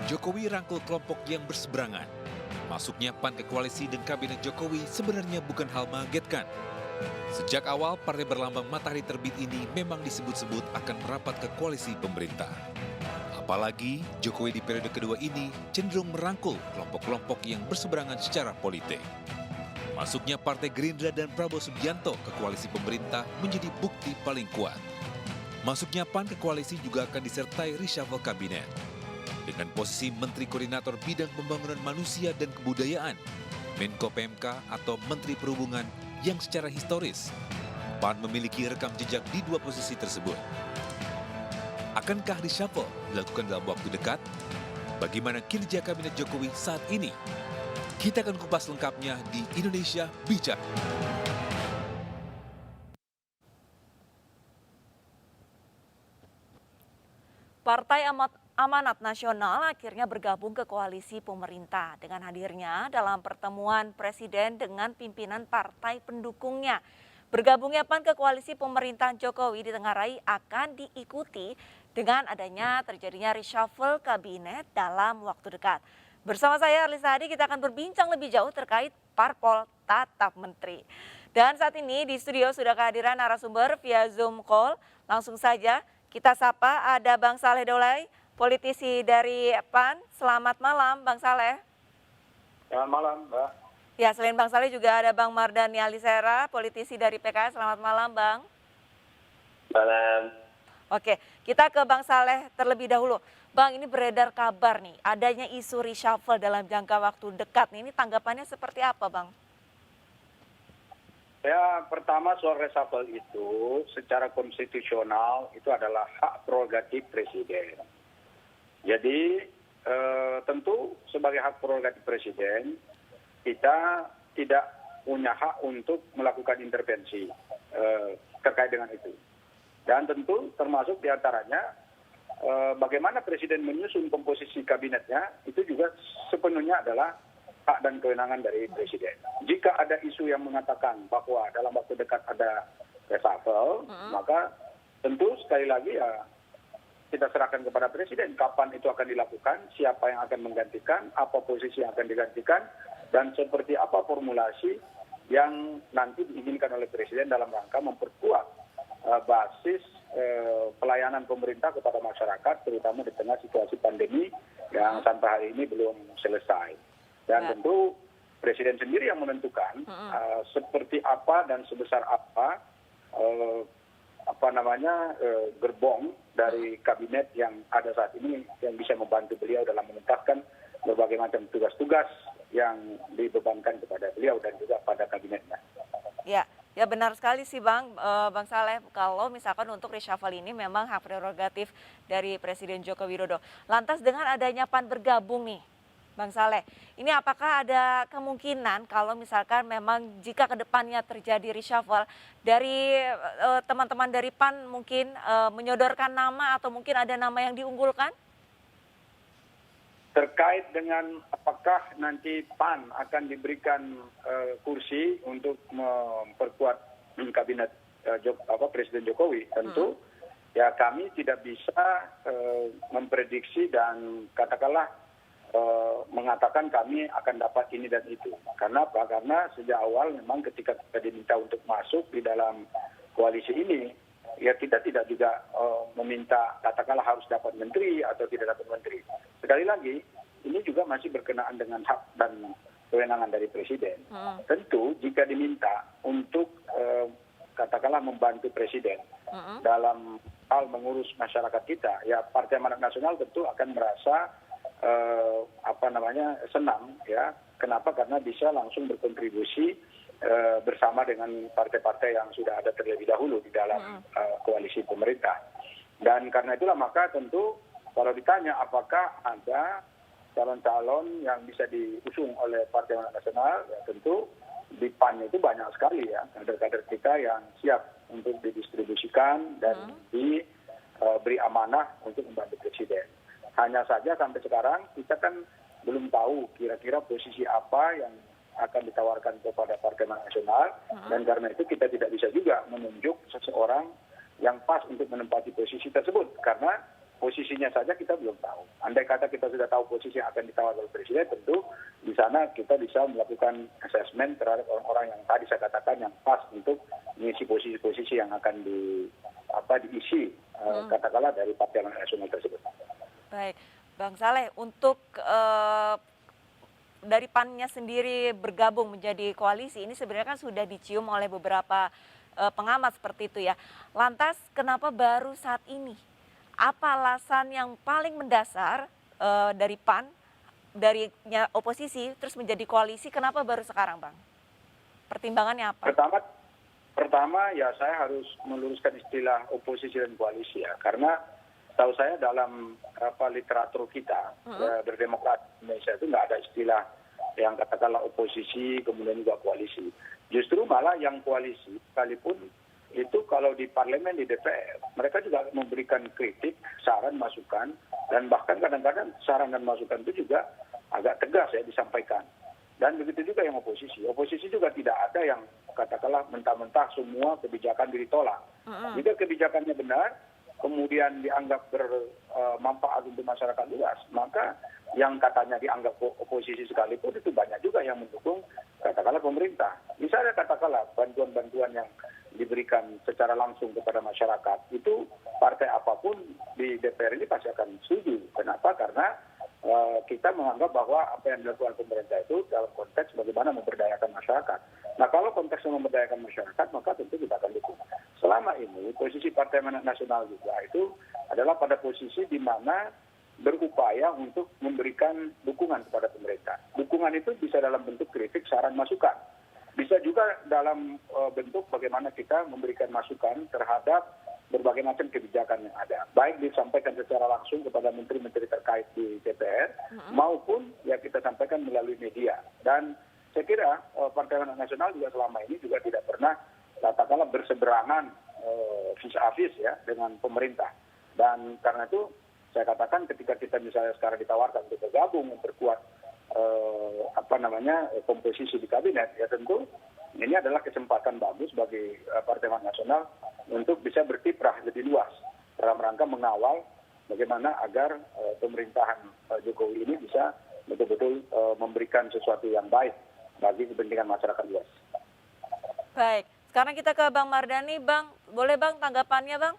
Jokowi rangkul kelompok yang berseberangan. Masuknya PAN ke koalisi dan kabinet Jokowi sebenarnya bukan hal mengagetkan. Sejak awal, partai berlambang matahari terbit ini memang disebut-sebut akan merapat ke koalisi pemerintah. Apalagi, Jokowi di periode kedua ini cenderung merangkul kelompok-kelompok yang berseberangan secara politik. Masuknya Partai Gerindra dan Prabowo Subianto ke koalisi pemerintah menjadi bukti paling kuat. Masuknya PAN ke koalisi juga akan disertai reshuffle kabinet. Dengan posisi Menteri Koordinator Bidang Pembangunan Manusia dan Kebudayaan, Menko PMK atau Menteri Perhubungan yang secara historis, PAN memiliki rekam jejak di dua posisi tersebut. Akankah reshuffle dilakukan dalam waktu dekat? Bagaimana kinerja kabinet Jokowi saat ini? Kita akan kupas lengkapnya di Indonesia Bijak. Partai Amanat Nasional akhirnya bergabung ke koalisi pemerintah dengan hadirnya dalam pertemuan Presiden dengan pimpinan partai pendukungnya. Bergabungnya PAN ke koalisi pemerintahan Jokowi ditengarai akan diikuti dengan adanya terjadinya reshuffle kabinet dalam waktu dekat. Bersama saya Arlisa Hadi, kita akan berbincang lebih jauh terkait parpol tatap menteri. Dan saat ini di studio sudah kehadiran narasumber via Zoom call. Langsung saja kita sapa, ada Bang Saleh Daulay, politisi dari PAN. Selamat malam Bang Saleh. Selamat malam, Mbak. Ya, selain Bang Saleh juga ada Bang Mardhani Alisera, politisi dari PKS. Selamat malam Bang. Malam. Oke, kita ke Bang Saleh terlebih dahulu. Bang, ini beredar kabar nih, adanya isu reshuffle dalam jangka waktu dekat. Ini tanggapannya seperti apa Bang? Ya, pertama soal reshuffle itu secara konstitusional itu adalah hak prerogatif Presiden. Jadi tentu sebagai hak prerogatif Presiden, kita tidak punya hak untuk melakukan intervensi terkait dengan itu. Dan tentu termasuk diantaranya bagaimana Presiden menyusun komposisi kabinetnya itu juga sepenuhnya adalah hak dan kewenangan dari Presiden. Jika ada isu yang mengatakan bahwa dalam waktu dekat ada reshuffle, maka tentu sekali lagi ya kita serahkan kepada Presiden kapan itu akan dilakukan, siapa yang akan menggantikan, apa posisi yang akan digantikan, dan seperti apa formulasi yang nanti diinginkan oleh Presiden dalam rangka memperkuat basis pelayanan pemerintah kepada masyarakat, terutama di tengah situasi pandemi yang sampai hari ini belum selesai. Dan tentu Presiden sendiri yang menentukan seperti apa dan sebesar apa gerbong dari kabinet yang ada saat ini yang bisa membantu beliau dalam menuntaskan berbagai macam tugas-tugas yang dibebankan kepada beliau dan juga pada kabinetnya. Ya benar sekali sih Bang Saleh, kalau misalkan untuk reshuffle ini memang hak prerogatif dari Presiden Joko Widodo. Lantas dengan adanya PAN bergabung nih, Bang Saleh, ini apakah ada kemungkinan kalau misalkan memang jika kedepannya terjadi reshuffle dari teman-teman dari PAN mungkin menyodorkan nama atau mungkin ada nama yang diunggulkan? Terkait dengan apakah nanti PAN akan diberikan kursi untuk memperkuat kabinet Presiden Jokowi, tentu ya kami tidak bisa memprediksi dan katakanlah mengatakan kami akan dapat ini dan itu. Karena apa? Karena sejak awal memang ketika kita diminta untuk masuk di dalam koalisi ini, ya kita tidak juga meminta katakanlah harus dapat menteri atau tidak dapat menteri. Sekali lagi, ini juga masih berkenaan dengan hak dan kewenangan dari Presiden. Tentu jika diminta untuk katakanlah membantu Presiden dalam hal mengurus masyarakat kita, ya Partai Amanat Nasional tentu akan merasa senang ya. Kenapa? Karena bisa langsung berkontribusi bersama dengan partai-partai yang sudah ada terlebih dahulu di dalam koalisi pemerintah. Dan karena itulah maka tentu kalau ditanya apakah ada calon-calon yang bisa diusung oleh Partai Amanat Nasional, ya tentu di PAN itu banyak sekali ya kader-kader kita yang siap untuk didistribusikan dan diberi amanah untuk membantu Presiden. Hanya saja sampai sekarang kita kan belum tahu kira-kira posisi apa yang akan ditawarkan kepada Partai Amanat Nasional, dan karena itu kita tidak bisa juga menunjuk seseorang yang pas untuk menempati posisi tersebut, karena posisinya saja kita belum tahu. Andai kata kita sudah tahu posisi yang akan ditawar oleh presiden, tentu di sana kita bisa melakukan assessment terhadap orang-orang yang tadi saya katakan yang pas untuk mengisi posisi-posisi yang akan diisi katakanlah dari Partai Amanat Nasional tersebut. Baik, Bang Saleh, untuk dari PAN-nya sendiri bergabung menjadi koalisi ini sebenarnya kan sudah dicium oleh beberapa pengamat seperti itu ya. Lantas kenapa baru saat ini? Apa alasan yang paling mendasar dari PAN, darinya oposisi terus menjadi koalisi, kenapa baru sekarang, Bang? Pertimbangannya apa? Pertama ya saya harus meluruskan istilah oposisi dan koalisi ya, karena tahu saya dalam literatur kita berdemokrasi Indonesia itu nggak ada istilah yang katakanlah oposisi kemudian juga koalisi. Justru malah yang koalisi sekalipun itu kalau di parlemen, di DPR, mereka juga memberikan kritik, saran, masukan, dan bahkan kadang-kadang saran dan masukan itu juga agak tegas ya disampaikan. Dan begitu juga yang oposisi. Oposisi juga tidak ada yang katakanlah mentah-mentah semua kebijakan ditolak. Jika kebijakannya benar, kemudian dianggap bermanfaat untuk masyarakat luas, maka yang katanya dianggap oposisi sekalipun itu banyak juga yang mendukung katakanlah pemerintah. Misalnya katakanlah bantuan-bantuan yang diberikan secara langsung kepada masyarakat, itu partai apapun di DPR ini pasti akan setuju. Kenapa? Karena kita menganggap bahwa apa yang dilakukan pemerintah itu dalam konteks bagaimana memberdayakan masyarakat. Nah kalau konteksnya memberdayakan masyarakat, maka tentu kita akan dukung. Selama ini posisi Partai Amanat Nasional juga itu adalah pada posisi di mana berupaya untuk memberikan dukungan kepada pemerintah. Dukungan itu bisa dalam bentuk kritik, saran, masukan. Bisa juga dalam bentuk bagaimana kita memberikan masukan terhadap berbagai macam kebijakan yang ada. Baik disampaikan secara langsung kepada menteri-menteri terkait di DPR, maupun ya kita sampaikan melalui media. Dan saya kira Partai Amanat Nasional juga selama ini juga tidak pernah katakanlah berseberangan vis-a-vis ya dengan pemerintah. Dan karena itu saya katakan ketika kita misalnya sekarang ditawarkan untuk bergabung, memperkuat komposisi di kabinet, ya tentu ini adalah kesempatan bagus bagi Partai Amanat Nasional untuk bisa berkiprah lebih luas dalam rangka mengawal bagaimana agar pemerintahan Jokowi ini bisa betul-betul memberikan sesuatu yang baik bagi kepentingan masyarakat luas. Baik, sekarang kita ke Bang Mardhani. Bang, boleh Bang tanggapannya Bang?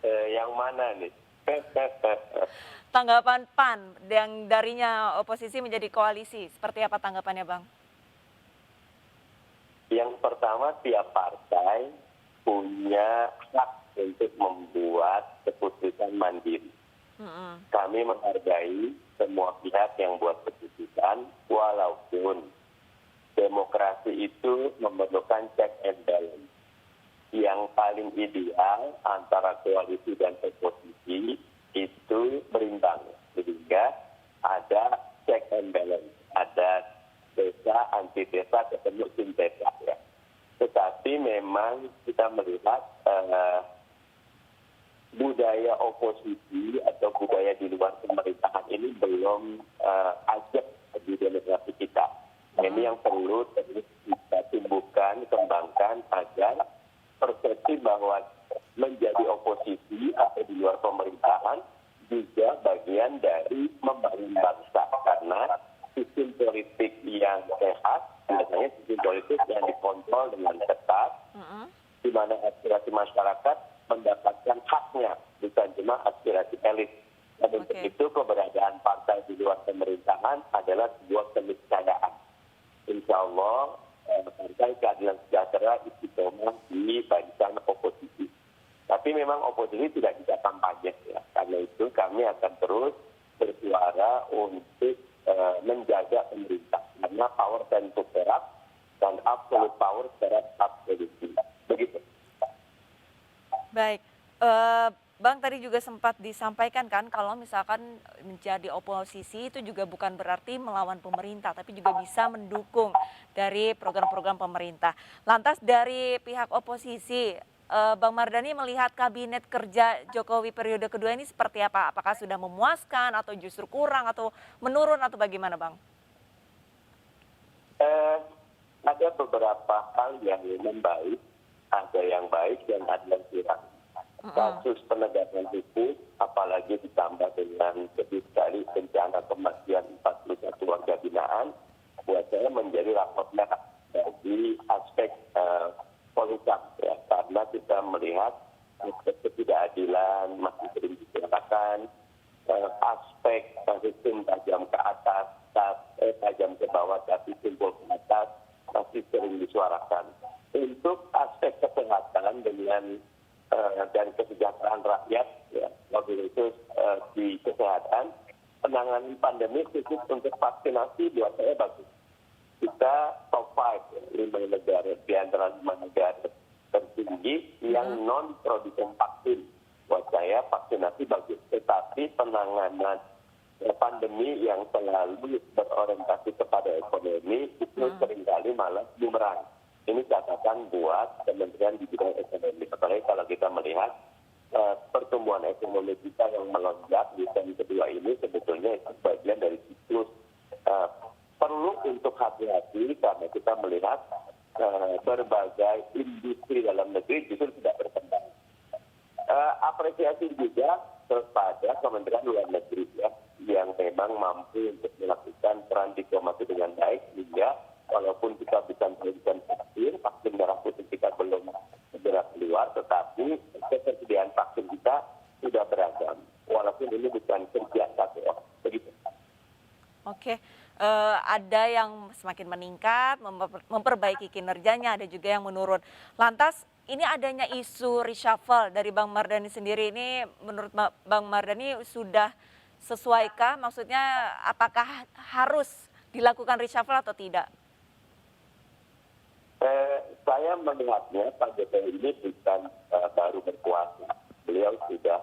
Yang mana nih? Tanggapan PAN yang darinya oposisi menjadi koalisi, seperti apa tanggapannya Bang? Yang pertama, tiap partai punya hak untuk membuat keputusan mandiri. Kami menghargai semua pihak yang buat keputusan, walaupun demokrasi itu memerlukan check and balance. Yang paling ideal antara koalisi dan oposisi itu berimbang, sehingga ada check and balance, ada desa, antitesa, ketemu sintesa ya. Tetapi memang kita melihat budaya oposisi atau budaya di luar pemerintahan ini belum ajak di demokrasi kita. Ini yang perlu kita tumbuhkan, kembangkan agar persepsi bahwa menjadi oposisi atau di luar pemerintahan juga bagian dari membangun bangsa, karena sistem politik yang sehat biasanya sistem politik yang dikontrol dengan ketat, di mana aspirasi masyarakat mendapatkan haknya, bukan cuma aspirasi elit. Dan untuk itu keberadaan partai di luar pemerintahan adalah sebuah keniscayaan. Insya Allah Partai Keadilan Sejahtera istiqomah di barisan oposisi. Tapi memang oposisi tidak bisa kampanye ya. Karena itu kami akan terus bersuara untuk menjaga pemerintah. Karena power tend to corrupt dan absolute power corrupt absolutely. Begitu. Baik, Bang tadi juga sempat disampaikan kan kalau misalkan menjadi oposisi itu juga bukan berarti melawan pemerintah, tapi juga bisa mendukung dari program-program pemerintah. Lantas dari pihak oposisi, Bang Mardhani melihat kabinet kerja Jokowi periode kedua ini seperti apa? Apakah sudah memuaskan atau justru kurang atau menurun atau bagaimana Bang? Ada beberapa hal yang membaik, ada yang baik dan ada yang kurang. kasus penegakan hukum, apalagi ditambah dengan sedih sekali bencana kematian 41 warga binaan, buat saya menjadi rapor merah bagi aspek politik ya, karena kita melihat ketidakadilan masih sering digunakan, aspek hukum tajam ke atas, tajam ke bawah tapi timbul ke atas masih sering disuarakan. Untuk aspek kesehatan dan kesejahteraan rakyat, ya, mobil itu di kesehatan, penanganan pandemi khusus untuk vaksinasi buat saya bagus. Kita top 5, 5 negara, di antara 5 negara tertinggi yang non-produsen vaksin. Buat saya vaksinasi bagus, tetapi penanganan pandemi yang selalu berorientasi kepada ekonomi itu seringkali malah bumerang. Ini catatan buat Kementerian di bidang ekonomi. Apalagi kalau kita melihat pertumbuhan ekonomi kita yang melonjak di tahun kedua ini sebetulnya itu bagian dari siklus. Perlu untuk hati-hati karena kita melihat berbagai industri dalam negeri justru tidak berkembang. Apresiasi juga kepada Kementerian Luar Negeri ya, yang memang mampu untuk melakukan peran diplomasi dengan baik sehingga walaupun kita bisa memberikan vaksin merah putih kita belum segera keluar, tetapi ketersediaan vaksin kita sudah beragam. Walaupun ini bukan kerja satu orang. Begitu. Oke, ada yang semakin meningkat, memperbaiki kinerjanya, ada juga yang menurun. Lantas ini adanya isu reshuffle dari Bang Mardhani sendiri ini, menurut Bang Mardhani sudah sesuaikah? Maksudnya apakah harus dilakukan reshuffle atau tidak? Saya melihatnya Pak Jokowi ini bukan baru berkuasa. Beliau sudah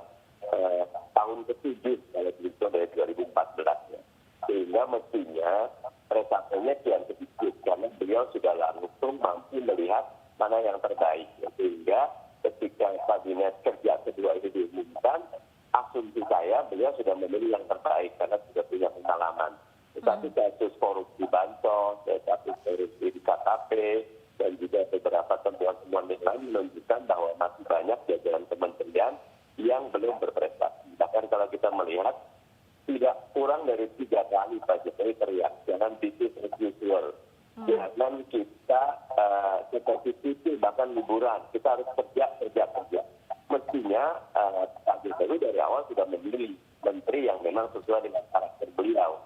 tahun ke-7 kalau begitu dari 2014 ya. Sehingga mestinya reshuffle-nya kian sedikit karena beliau sudah langsung mampu melihat mana yang terbaik. Sehingga ketika kabinet kerja kedua ini diumumkan, asumsi saya beliau sudah memilih yang terbaik karena sudah punya pengalaman. Tetapi kasus korupsi bansos, kasus korupsi di KKP, dan juga beberapa temuan-temuan yang lain menunjukkan bahwa masih banyak jajaran kementerian yang belum berprestasi. Bahkan kalau kita melihat, tidak kurang dari 3 kali Pak Jokowi teriak, jangan business as usual. Jangan kita seperti itu, bahkan liburan. Kita harus kerja. Mestinya Pak Jokowi dari awal sudah memilih menteri yang memang sesuai dengan karakter beliau.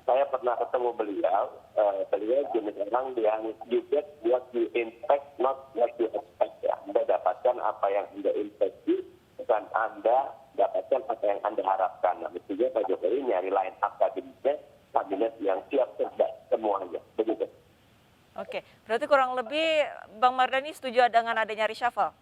Saya pernah ketemu beliau jenis orang yang you get what you expect, not what you expect. Ya. Anda dapatkan apa yang Anda inspeksi, bukan Anda dapatkan apa yang Anda harapkan. Nah, mestinya Pak Jokowi nyari line up kabinet yang siap kerja semuanya. Begitu. Oke, berarti kurang lebih Bang Mardhani setuju dengan adanya reshuffle?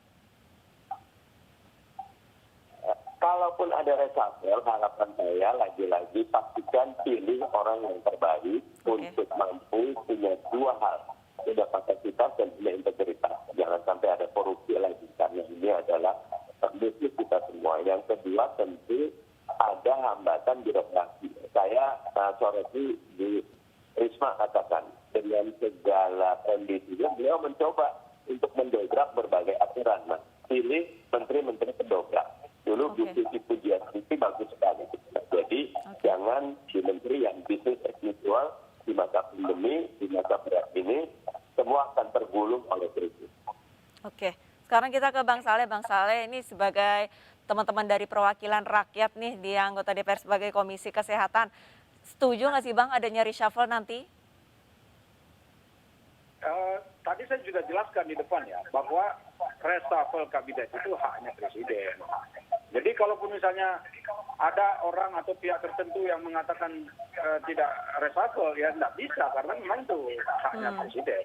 Kalaupun ada reshuffle, harapan saya lagi-lagi pastikan pilih orang yang terbaik untuk mampu punya 2 hal. Punya kapasitas dan punya integritas. Jangan sampai ada korupsi lagi, karena ini adalah bisnis kita semua. Yang kedua tentu ada hambatan birokrasi. Saya soroti di Risma katakan, dengan segala kondisinya beliau mencoba untuk mendobrak berbagai aturan. Nah, pilih menteri-menteri pendobrak. Dulu bisnis pujian itu bagus sekali. Jadi jangan di menteri yang bisnis as usual di masa pandemi, di masa berat ini, semua akan tergulung oleh krisis. Oke, sekarang kita ke Bang Saleh. Bang Saleh ini sebagai teman-teman dari perwakilan rakyat nih di anggota DPR sebagai Komisi Kesehatan. Setuju nggak sih Bang adanya reshuffle nanti? Tadi saya juga jelaskan di depan ya, bahwa reshuffle kabinet itu haknya presiden. Jadi kalaupun misalnya ada orang atau pihak tertentu yang mengatakan tidak reshuffle, ya tidak bisa karena memang itu haknya presiden.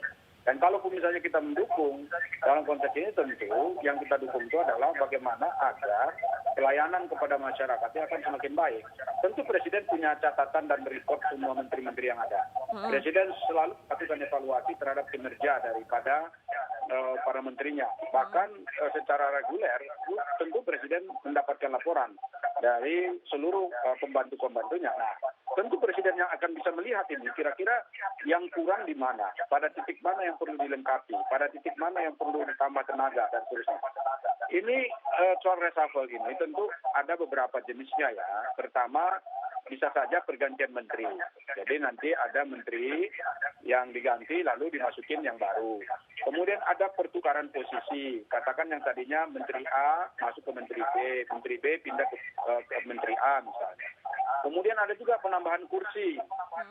Dan kalaupun misalnya kita mendukung dalam konteks ini, tentu yang kita dukung itu adalah bagaimana agar pelayanan kepada masyarakatnya akan semakin baik. Tentu Presiden punya catatan dan report semua menteri-menteri yang ada. Presiden selalu melakukan evaluasi terhadap kinerja daripada para menterinya. Bahkan secara reguler, tentu Presiden mendapatkan laporan dari seluruh pembantu-pembantunya. Nah, tentu Presiden yang akan bisa melihat ini, kira-kira yang kurang di mana, pada titik mana yang perlu dilengkapi, pada titik mana yang perlu ditambah tenaga, dan seterusnya. Ini soal reshuffle ini tentu ada beberapa jenisnya ya. Pertama, bisa saja pergantian menteri. Jadi nanti ada menteri yang diganti lalu dimasukin yang baru. Kemudian ada pertukaran posisi. Katakan yang tadinya menteri A masuk ke menteri B pindah ke menteri A misalnya. Kemudian ada juga penambahan kursi.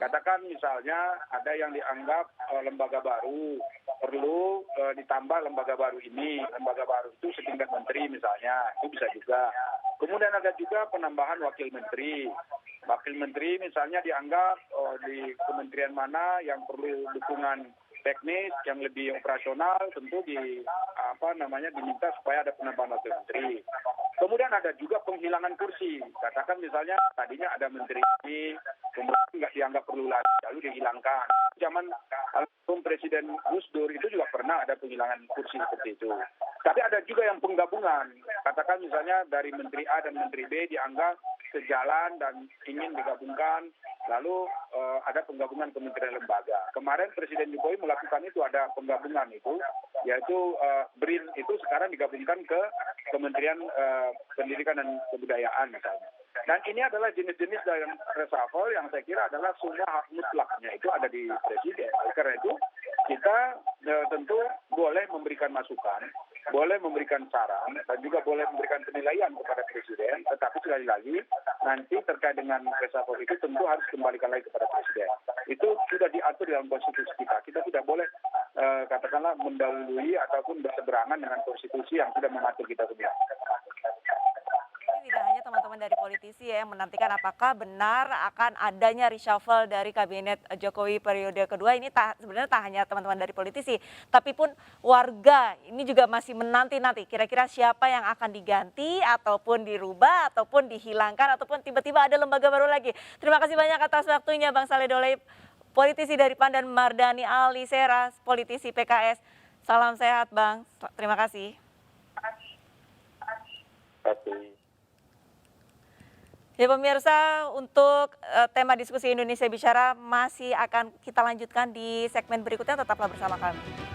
Katakan misalnya ada yang dianggap lembaga baru, perlu ditambah lembaga baru ini. Lembaga baru itu setingkat menteri misalnya, itu bisa juga. Kemudian ada juga penambahan wakil menteri. Wakil menteri misalnya dianggap di kementerian mana yang perlu dukungan teknis yang lebih operasional, tentu diminta supaya ada penambahan wakil menteri. Kemudian ada juga penghilangan kursi. Katakan misalnya tadinya ada menteri ini, kemudian nggak dianggap perlu lagi, lalu dihilangkan. Zaman almarhum Presiden Gus Dur itu juga pernah ada penghilangan kursi seperti itu. Tapi ada juga yang penggabungan. Katakan misalnya dari menteri A dan menteri B dianggap sejalan dan ingin digabungkan, lalu ada penggabungan kementerian lembaga. Kemarin Presiden Jokowi melakukan itu, ada penggabungan itu, yaitu BRIN itu sekarang digabungkan ke Kementerian Pendidikan dan Kebudayaan misalnya. Dan ini adalah jenis-jenis dari reshuffle yang saya kira adalah semua hak mutlaknya itu ada di Presiden. Karena itu kita tentu boleh memberikan masukan, boleh memberikan saran, dan juga boleh memberikan penilaian kepada Presiden. Tetapi sekali lagi, nanti terkait dengan reshuffle itu tentu harus kembalikan lagi kepada Presiden. Itu sudah diatur dalam konstitusi kita. Kita tidak boleh katakanlah mendahului ataupun berseberangan dengan konstitusi yang sudah mengatur kita semua. Tidak hanya teman-teman dari politisi ya yang menantikan apakah benar akan adanya reshuffle dari kabinet Jokowi periode kedua. Ini sebenarnya tak hanya teman-teman dari politisi, tapi pun warga ini juga masih menanti-nanti kira-kira siapa yang akan diganti ataupun dirubah ataupun dihilangkan ataupun tiba-tiba ada lembaga baru lagi. Terima kasih banyak atas waktunya Bang Saleh Daulay, politisi dari PAN, dan Mardhani Alisera, politisi PKS. Salam sehat Bang, terima kasih. Ya pemirsa, untuk tema diskusi Indonesia Bicara masih akan kita lanjutkan di segmen berikutnya, tetaplah bersama kami.